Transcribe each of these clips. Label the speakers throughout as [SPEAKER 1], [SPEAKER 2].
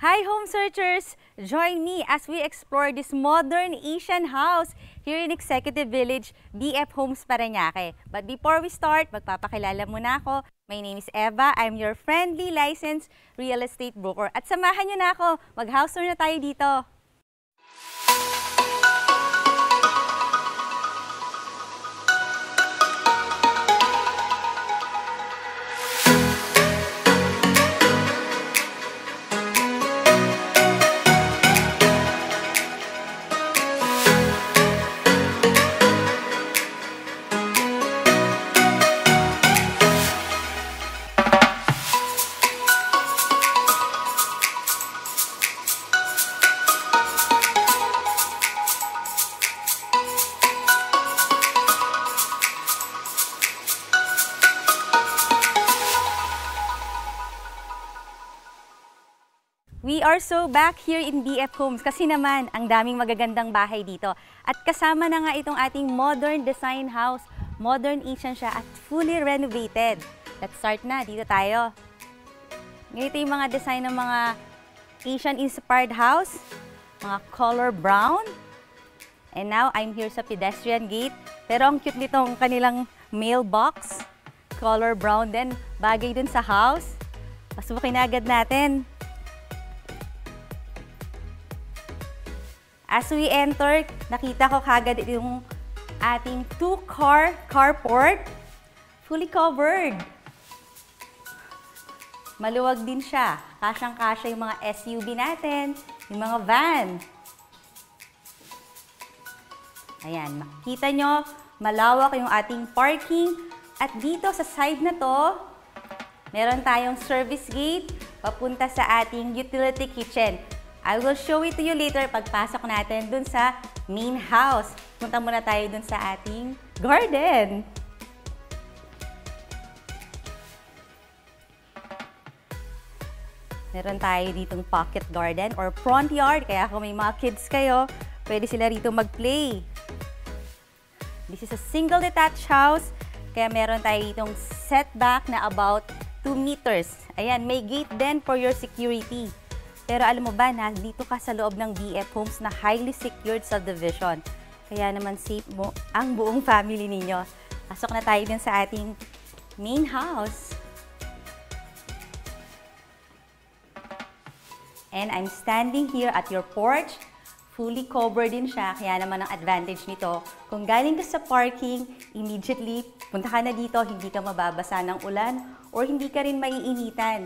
[SPEAKER 1] Hi home searchers! Join me as we explore this modern Asian house here in Executive Village, BF Homes Parañaque. But before we start, magpapakilala muna ako. My name is Eva. I'm your friendly licensed real estate broker. At samahan niyo na ako. Mag-house tour na tayo dito. We are so back here in BF Homes kasi naman ang daming magagandang bahay dito. At kasama na nga itong ating modern design house. Modern Asian siya at fully renovated. Let's start na. Dito tayo. Ganito yung mga design ng mga Asian-inspired house. Mga color brown. And now, I'm here sa pedestrian gate. Pero ang cute nitong kanilang mailbox. Color brown din. Bagay dun sa house. Pasukin na agad natin. As we enter, nakita ko kagad yung ating two-car carport. Fully covered. Maluwag din siya. Kasyang-kasya yung mga SUV natin, yung mga van. Ayan, makikita nyo, malawak yung ating parking. At dito sa side na to, meron tayong service gate papunta sa ating utility kitchen. I will show it to you later pagpasok natin dun sa main house. Punta muna tayo dun sa ating garden. Meron tayo ditong pocket garden or front yard. Kaya kung may mga kids kayo, pwede sila rito mag-play. This is a single detached house. Kaya meron tayo ditong setback na about 2 meters. Ayan, may gate din for your security. Pero alam mo ba na dito ka sa loob ng BF Homes na highly secured subdivision. Kaya naman safe mo ang buong family ninyo. Pasok na tayo din sa ating main house. And I'm standing here at your porch. Fully covered din siya. Kaya naman ang advantage nito, kung galing ka sa parking, immediately punta ka na dito, hindi ka mababasa ng ulan or hindi ka rin maiinitan.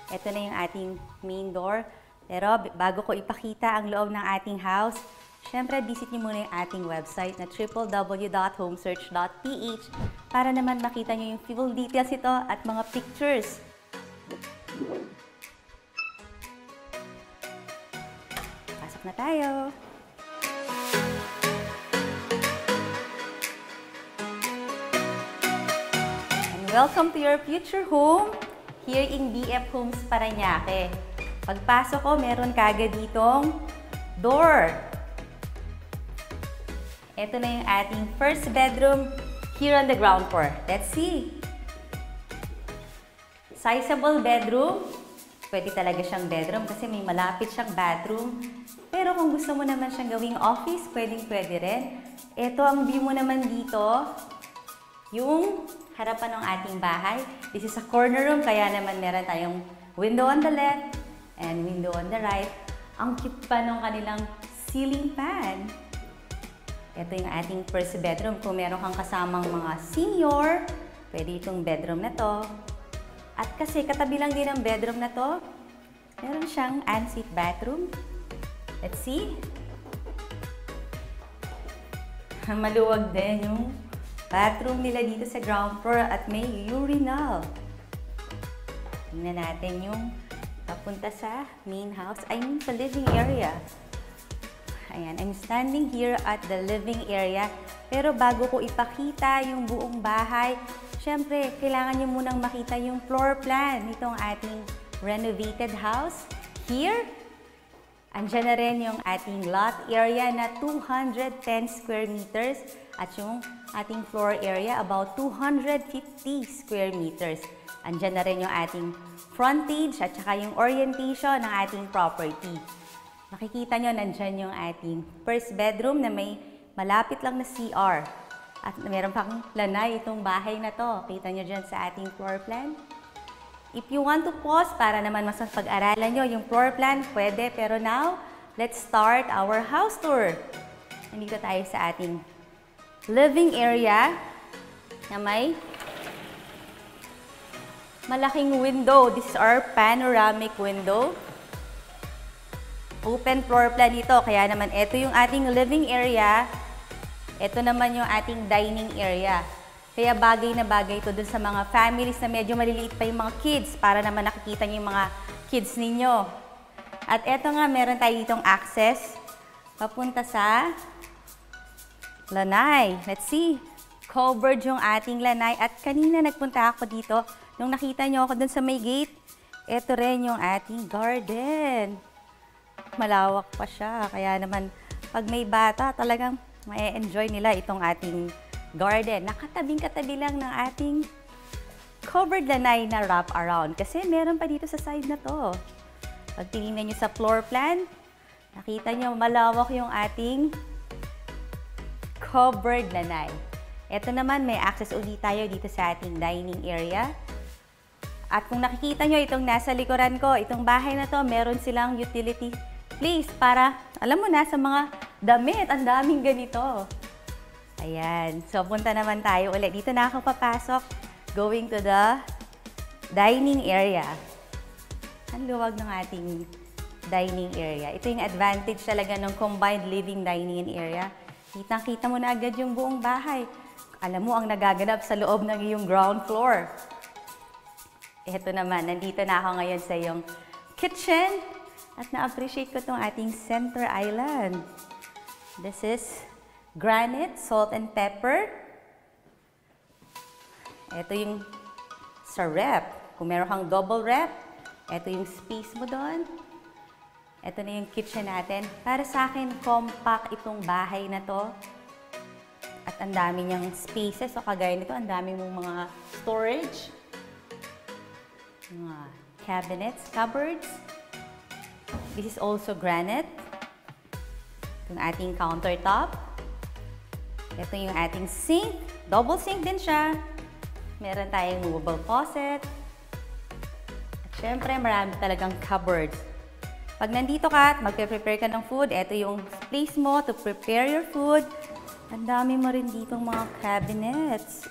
[SPEAKER 1] Ito na yung ating main door. Pero bago ko ipakita ang loob ng ating house, syempre visit niyo muna yung ating website na www.homesearch.ph para naman makita niyo yung full details ito at mga pictures. Pasok na tayo. And welcome to your future home here in BF Homes Parañaque. Pagpasok ko, meron kagad ditong door. Ito na yung ating first bedroom here on the ground floor. Let's see. Sizable bedroom. Pwede talaga siyang bedroom kasi may malapit siyang bathroom. Pero kung gusto mo naman siyang gawing office, pwede rin. Ito ang view mo naman dito. Yung harapan ng ating bahay. This is a corner room, kaya naman meron tayong window on the left and window on the right. Ang cute pa ng kanilang ceiling fan. Ito yung ating first bedroom. Kung meron kang kasamang mga senior, pwede itong bedroom na to. At kasi katabi lang din ang bedroom na to, meron siyang ensuite bathroom. Let's see. Maluwag din yung bathroom nila dito sa ground floor at may urinal. Tingnan natin yung papunta sa main house, sa living area. Ayan, I'm standing here at the living area. Pero bago ko ipakita yung buong bahay, syempre, kailangan nyo munang makita yung floor plan nitong ating renovated house. Here, andyan na rin yung ating lot area na 210 square meters at yung ating floor area about 250 square meters. Andyan na rin yung ating frontage at saka yung orientation ng ating property. Makikita nyo, nandyan yung ating first bedroom na may malapit lang na CR. At meron pang lanay itong bahay na to. Kita nyo dyan sa ating floor plan. If you want to pause para naman mas pag-aralan nyo yung floor plan, pwede. Pero now, let's start our house tour. Nandito tayo sa ating living area na may malaking window. This is our panoramic window. Open floor plan ito. Kaya naman, ito yung ating living area. Ito naman yung ating dining area. Kaya bagay na bagay ito dun sa mga families na medyo maliliit pa yung mga kids para naman nakikita niyo yung mga kids ninyo. At ito nga, meron tayo ditong access papunta sa lanay. Let's see. Covered yung ating lanay. At kanina nagpunta ako dito. Nung nakita nyo ako dun sa may gate, ito rin yung ating garden. Malawak pa siya. Kaya naman, pag may bata, talagang ma-enjoy nila itong ating garden. Nakatabing-katabi lang ng ating covered lanay na wrap around. Kasi meron pa dito sa side na to. Pag tinignan nyo sa floor plan, nakita nyo malawak yung ating covered lanay. Ito naman, may access ulit tayo dito sa ating dining area. At kung nakikita nyo itong nasa likuran ko, itong bahay na to, meron silang utility place para, alam mo na, sa mga damit. Ang daming ganito. Ayan. So, punta naman tayo ulit. Dito na ako papasok. Going to the dining area. Ang luwag ng ating dining area. Ito yung advantage talaga ng combined living dining area. Kitang-kita mo na agad yung buong bahay. Alam mo ang nagaganap sa loob ng iyong ground floor. Ito naman, nandito na ako ngayon sa iyong kitchen. At na-appreciate ko itong ating center island. This is granite, salt and pepper. Ito yung sa rep. Kung meron kang double rep, ito yung space mo doon. Ito na yung kitchen natin. Para sa akin, compact itong bahay na to. At ang dami niyang spaces. So, kagaya nito, ang dami mong mga storage. Mga cabinets, cupboards. This is also granite. Itong ating countertop. Ito yung ating sink. Double sink din siya. Meron tayong movable faucet. At syempre, marami talagang cupboards. Pag nandito ka at magpe-prepare ka ng food, ito yung place mo to prepare your food. Ang dami mo rin ditong mga cabinets.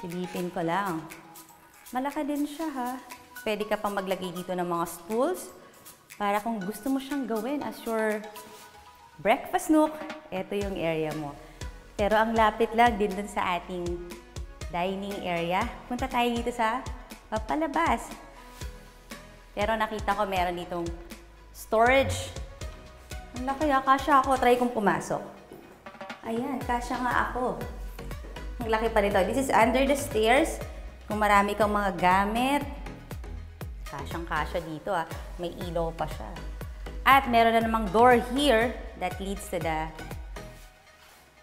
[SPEAKER 1] Silipin ko lang. Malaki din siya ha. Pwede ka pang maglagay dito ng mga stools para kung gusto mo siyang gawin as your breakfast nook, ito yung area mo. Pero ang lapit lang din dun sa ating dining area. Punta tayo dito sa papalabas. Pero nakita ko meron ditong storage. Ang laki, kasya ako. Try kong pumasok. Ayan, kasya nga ako. Ang laki pa nito. This is under the stairs. Kung marami kang mga gamit, kasyang-kasya dito ah. May ilaw pa siya. At meron na namang door here that leads to the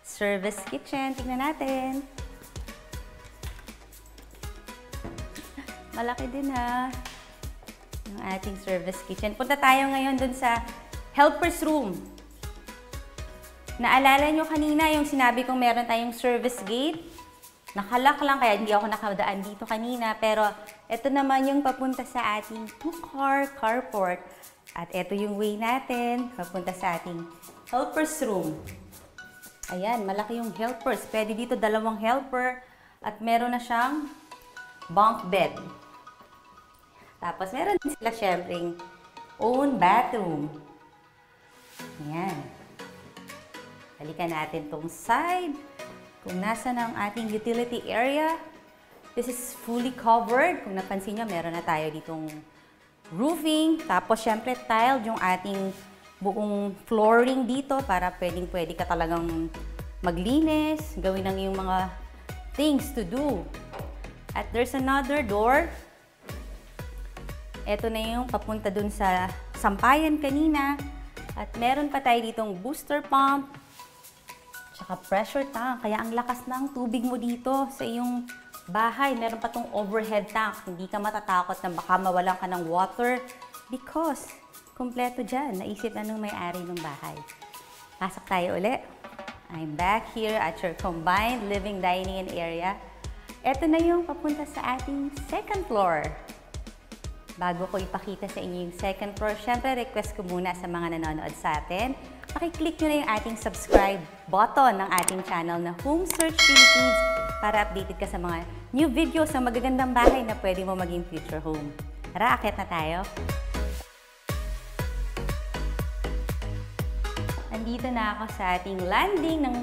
[SPEAKER 1] service kitchen. Tingnan natin. Malaki din ha. Yung ating service kitchen. Punta tayo ngayon dun sa helper's room. Naalala nyo kanina yung sinabi kong meron tayong service gate? Nakalock lang kaya hindi ako nakadaan dito kanina. Pero ito naman yung papunta sa ating two-car carport. At ito yung way natin papunta sa ating helper's room. Ayan, malaki yung helpers. Pwede dito dalawang helper at meron na siyang bunk bed. Tapos, meron din sila syempleng own bathroom. Ayan. Balikan natin tong side. Kung nasa ng ating utility area, this is fully covered. Kung napansin nyo, meron na tayo ditong roofing. Tapos, syempre, tiled yung ating buong flooring dito para pwedeng-pwede ka talagang maglinis, gawin ang iyong mga things to do. At there's another door. Ito na yung papunta dun sa sampayan kanina. At meron pa tayo ditong booster pump, tsaka pressure tank. Kaya ang lakas ng tubig mo dito sa iyong bahay, meron pa tong overhead tank. Hindi ka matatakot na baka mawalan ka ng water because kompleto dyan. Naisip na nung may-ari ng bahay. Pasok tayo ulit. I'm back here at your combined living, dining, and area. Ito na yung papunta sa ating second floor. Bago ko ipakita sa inyo yung second floor, syempre request ko muna sa mga nanonood sa atin, pakiclick nyo na yung ating subscribe button ng ating channel na Home Search Philippines para updated ka sa mga new videos sa magagandang bahay na pwede mo maging future home. Tara, akyat na tayo. Andito na ako sa ating landing ng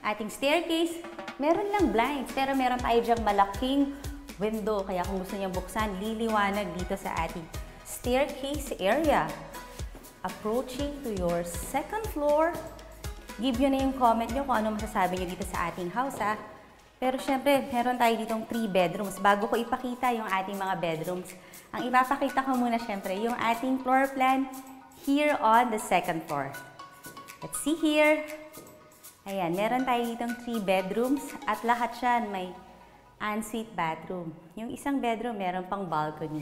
[SPEAKER 1] ating staircase. Meron lang blinds, pero meron tayo dyang malaking window. Kaya kung gusto niyo buksan, liliwanag dito sa ating staircase area. Approaching to your second floor. Give nyo na yung comment nyo kung ano masasabi nyo dito sa ating house, ha. Pero syempre, meron tayo ditong 3 bedrooms. Bago ko ipakita yung ating mga bedrooms, ang ipapakita ko muna syempre yung ating floor plan here on the second floor. Let's see here. Ayan, meron tayo ditong 3 bedrooms at lahat yan may ensuite bathroom. Yung isang bedroom, meron pang balcony.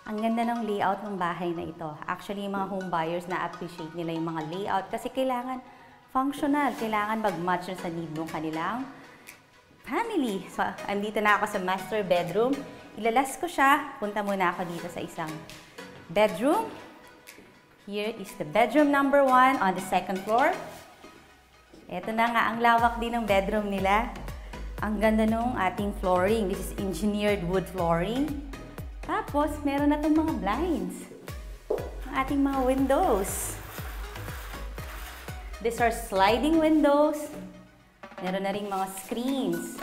[SPEAKER 1] Ang ganda ng layout ng bahay na ito. Actually, yung mga home buyers na-appreciate nila yung mga layout kasi kailangan functional. Kailangan mag-match sa need ng kanilang family. So, andito na ako sa master bedroom. Ilalas ko siya. Punta muna ako dito sa isang bedroom. Here is the bedroom number 1 on the second floor. Ito na nga, ang lawak din ng bedroom nila. Ang ganda nung ating flooring. This is engineered wood flooring. Tapos, meron na itong mga blinds. Ang ating mga windows. These are sliding windows. Meron na rin mga screens.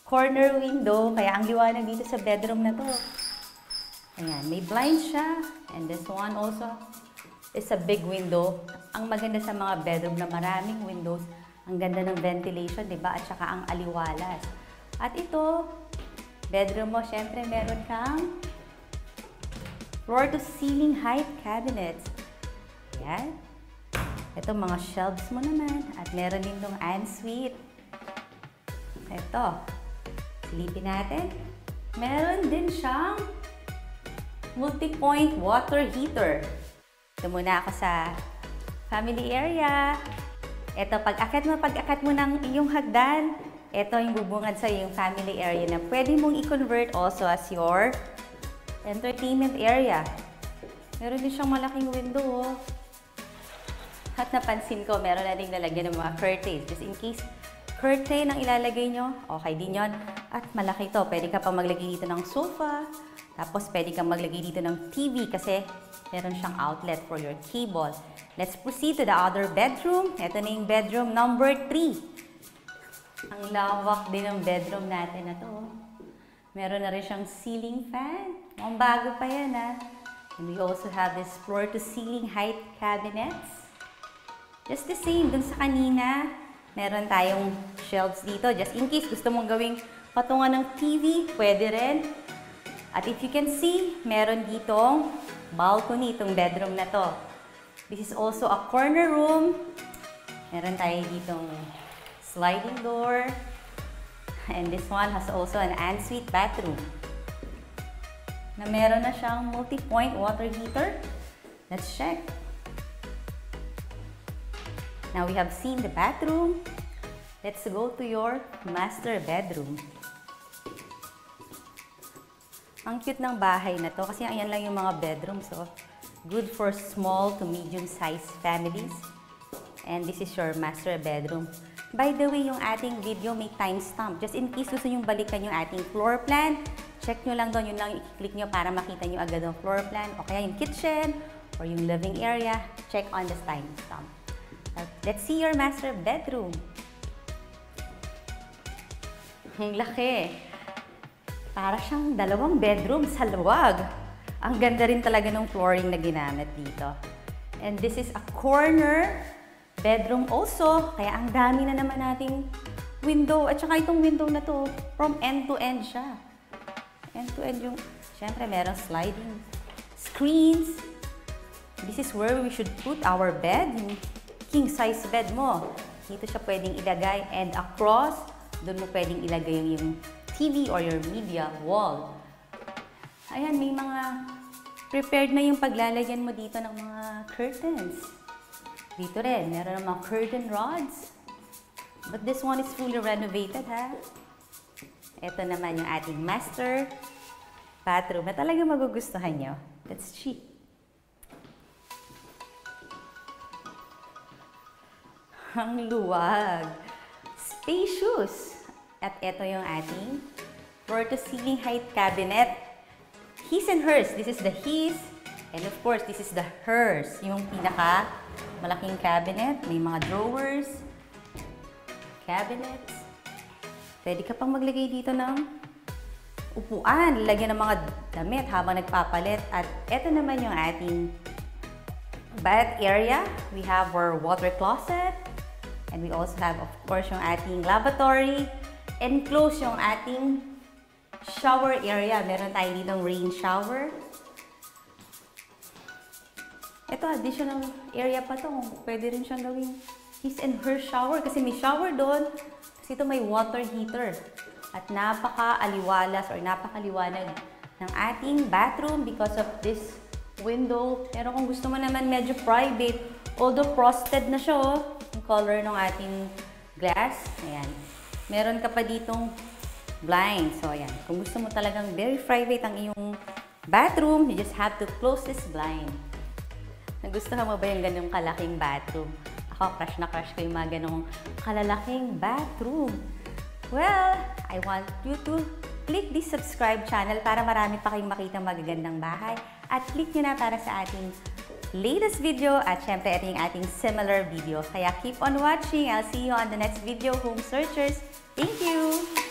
[SPEAKER 1] Corner window, kaya ang liwanag dito sa bedroom na to. Ayan, may blind siya. And this one also is a big window. Ang maganda sa mga bedroom na maraming windows, ang ganda ng ventilation, di ba? At saka ang aliwalas. At ito, bedroom mo, syempre meron kang floor-to-ceiling height cabinets. Ayan. Ito, mga shelves mo naman. At meron din itong ensuite. Ito. Silipin natin. Meron din siyang multi-point water heater. Ito muna ako sa family area. Ito, pag-akat mo ng iyong hagdan, ito yung bubungad sa yung family area na pwede mong i-convert also as your entertainment area. Meron din siyang malaking window, oh. At napansin ko, meron na rin lalagyan ng mga curtains. Just in case curtain ang ilalagay nyo, okay din yon. At malaki to. Pwede ka pa maglagay dito ng sofa. Tapos, pwede kang maglagay dito ng TV kasi meron siyang outlet for your cable. Let's proceed to the other bedroom. Ito na yung bedroom number 3. Ang lawak din ng bedroom natin na to. Meron na rin siyang ceiling fan. Ang bago pa yan, ha. And we also have this floor-to-ceiling height cabinets. Just the same, dun sa kanina, meron tayong shelves dito. Just in case gusto mong gawing patungan ng TV, pwede rin. At if you can see, meron ditong balcony itong bedroom na to. This is also a corner room. Meron tayo ditong sliding door. And this one has also an ensuite bathroom. Na meron na siyang multi-point water heater. Let's check. Now we have seen the bathroom. Let's go to your master bedroom. Ang cute ng bahay na to kasi ayan lang yung mga bedrooms. So, good for small to medium-sized families. And this is your master bedroom. By the way, yung ating video may timestamp. Just in case gusto nyo balikan yung ating floor plan, check nyo lang doon. Yun lang i-click nyo para makita nyo agad ang floor plan. O kaya yung kitchen or yung living area, check on the timestamp. Let's see your master bedroom. Ang laki. Para siyang 2 bedroom sa luwag. Ang ganda rin talaga ng flooring na ginamit dito. And this is a corner bedroom also. Kaya ang dami na naman nating window. At saka itong window na to, from end to end siya. End to end yung, syempre merong sliding screens. This is where we should put our bed. Yung king size bed mo. Dito siya pwedeng ilagay. And across, Doon mo pwedeng ilagay yung TV or your media wall. Ayan, may mga prepared na yung paglalagyan mo dito ng mga curtains. Dito rin, meron ng mga curtain rods. But this one is fully renovated, ha? Ito naman yung ating master bathroom na talaga magugustuhan nyo. That's chic. Ang luwag. Spacious. At ito yung ating floor-to-ceiling height cabinet. His and hers. This is the his. And of course, this is the hers. Yung pinaka malaking cabinet. May mga drawers. Cabinets. Pwede ka pang maglagay dito ng upuan. Lagyan ng mga damit habang nagpapalit. At ito naman yung ating bath area. We have our water closet. And we also have, of course, yung ating lavatory. Enclosed yung ating shower area. Meron tayo ditong rain shower. Ito, additional area pa to. Pwede rin siyang gawing his and her shower. Kasi may shower doon. Kasi ito may water heater. At napaka-aliwalas or napakaliwanag ng ating bathroom because of this window. Pero kung gusto mo naman medyo private, although frosted na siya, yung color ng ating glass. Ayan. Meron ka pa ditong blind. So, ayan. Kung gusto mo talagang very private ang iyong bathroom, you just have to close this blind. Nagustuhan mo ba yung ganong kalaking bathroom? Ako, crush na crush ko yung mga ganong kalalaking bathroom. Well, I want you to click this subscribe channel para marami pa kayong makita magagandang bahay. At click nyo na para sa ating latest video. At syempre, ito yung ating similar video. Kaya keep on watching. I'll see you on the next video, Home Searchers. Thank you!